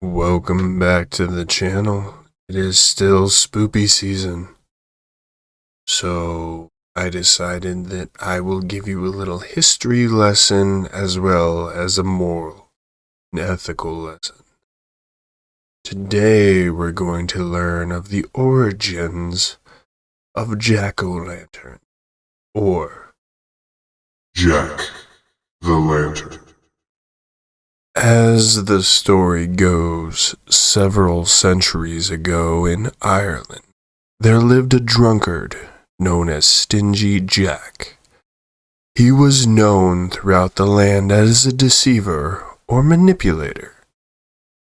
Welcome back to the channel. It is still spoopy season, so I decided that I will give you a little history lesson as well as a moral and ethical lesson. Today we're going to learn of the origins of Jack-o'-lantern, or Jack the Lantern. as the story goes, several centuries ago in Ireland, there lived a drunkard known as Stingy Jack. He was known throughout the land as a deceiver or manipulator.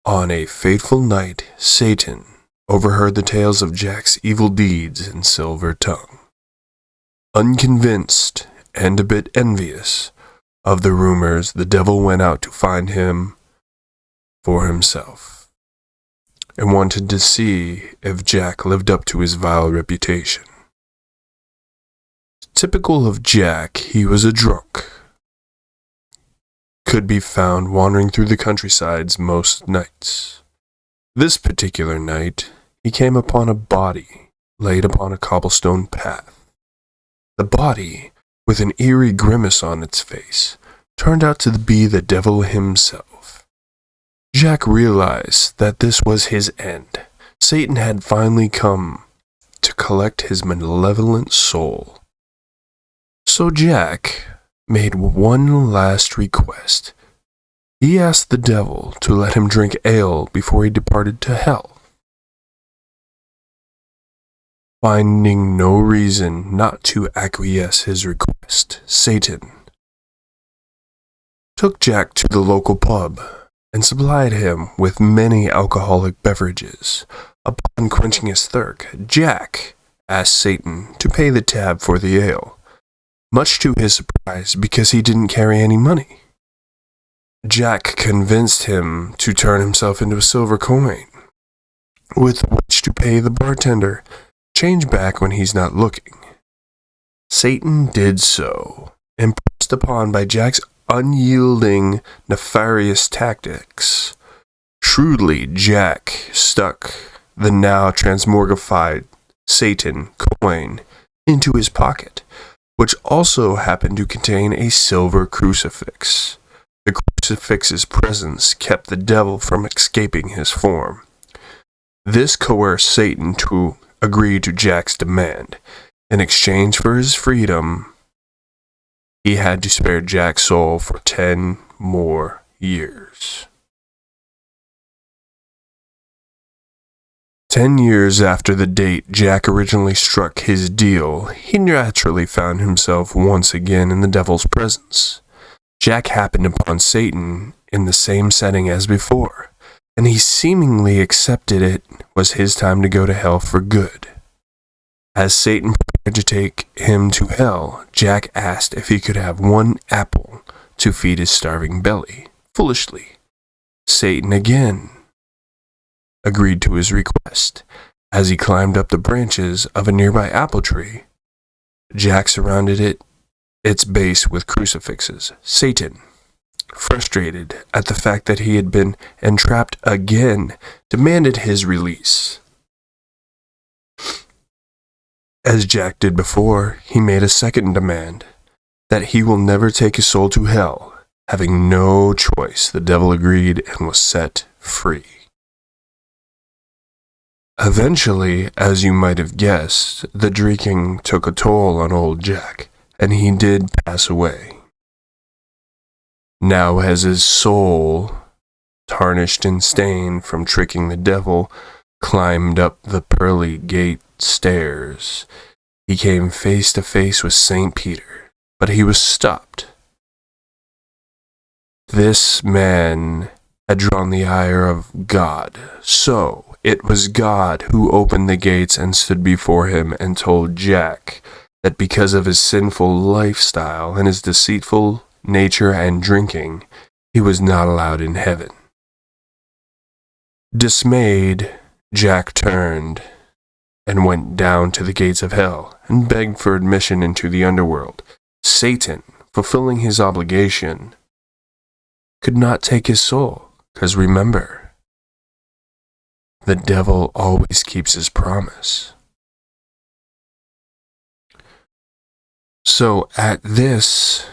On a fateful night, Satan overheard the tales of Jack's evil deeds and silver tongue. Unconvinced and a bit envious of the rumors, the devil went out to find him for himself and wanted to see if Jack lived up to his vile reputation. Typical of Jack, he was a drunk. Could be found wandering through the countrysides most nights. This particular night, he came upon a body laid upon a cobblestone path. The body, with an eerie grimace on its face, turned out to be the devil himself. Jack realized that this was his end. Satan had finally come to collect his malevolent soul. So Jack made one last request. He asked the devil to let him drink ale before he departed to hell. Finding no reason not to acquiesce his request, Satan took Jack to the local pub and supplied him with many alcoholic beverages. Upon quenching his thirst, Jack asked Satan to pay the tab for the ale, much to his surprise because he didn't carry any money. Jack convinced him to turn himself into a silver coin, with which to pay the bartender change back when he's not looking. Satan did so, impressed upon by Jack's unyielding, nefarious tactics. Shrewdly, Jack stuck the now transmogrified Satan coin into his pocket, which also happened to contain a silver crucifix. The crucifix's presence kept the devil from escaping his form. This coerced Satan to agree to Jack's demand. In exchange for his freedom, he had to spare Jack's soul for 10 more years. 10 years after the date Jack originally struck his deal, he naturally found himself once again in the devil's presence. Jack happened upon Satan in the same setting as before, and he seemingly accepted it was his time to go to hell for good. As Satan prepared to take him to hell, Jack asked if he could have one apple to feed his starving belly. Foolishly, Satan again agreed to his request. As he climbed up the branches of a nearby apple tree, Jack surrounded its base with crucifixes. Satan, frustrated at the fact that he had been entrapped again, demanded his release. As Jack did before, he made a second demand, that he will never take his soul to hell. Having no choice, the devil agreed and was set free. Eventually, as you might have guessed, the drinking took a toll on old Jack, and he did pass away. Now, as his soul, tarnished and stained from tricking the devil, climbed up the pearly gate stairs, he came face to face with St. Peter, but he was stopped. This man had drawn the ire of God, so it was God who opened the gates and stood before him and told Jack that because of his sinful lifestyle and his deceitful nature and drinking, he was not allowed in heaven. Dismayed, Jack turned and went down to the gates of hell and begged for admission into the underworld. Satan, fulfilling his obligation, could not take his soul, because remember, the devil always keeps his promise. So at this,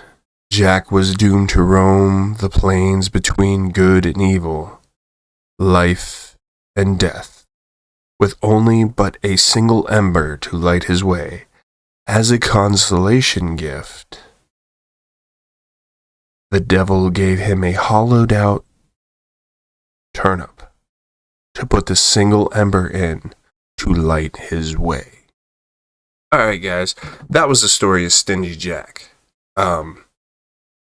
Jack was doomed to roam the plains between good and evil, life and death, with only but a single ember to light his way. As a consolation gift, the devil gave him a hollowed-out turnip to put the single ember in to light his way. Alright guys, that was the story of Stingy Jack.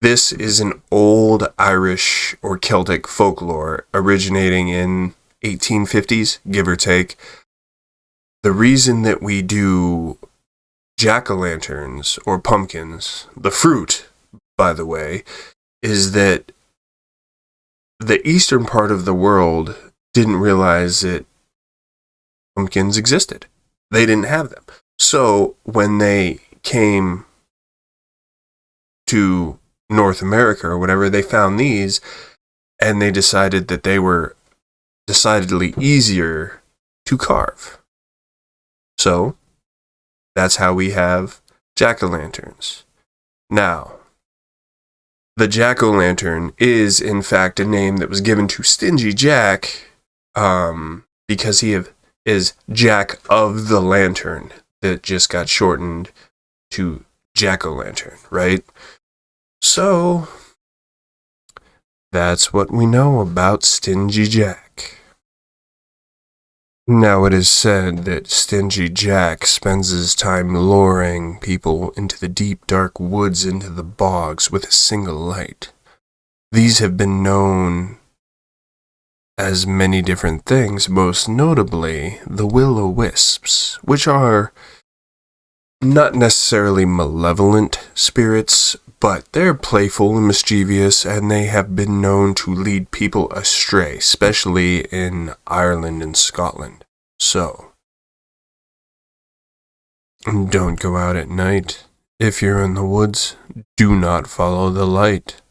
This is an old Irish or Celtic folklore originating in 1850s, give or take. The reason that we do jack-o'-lanterns or pumpkins, the fruit, by the way, is that the eastern part of the world didn't realize that pumpkins existed. They didn't have them. So when they came to North America or whatever, they found these and they decided that they were decidedly easier to carve. So that's how we have jack-o'-lanterns. Now, the jack-o'-lantern is in fact a name that was given to Stingy Jack because he is Jack of the Lantern, that just got shortened to jack-o'-lantern, right? So that's what we know about Stingy Jack. Now it is said that Stingy Jack spends his time luring people into the deep dark woods, into the bogs, with a single light. These have been known as many different things, most notably the will-o'-wisps, which are not necessarily malevolent spirits, but they're playful and mischievous, and they have been known to lead people astray, especially in Ireland and Scotland. So, don't go out at night. If you're in the woods, do not follow the light.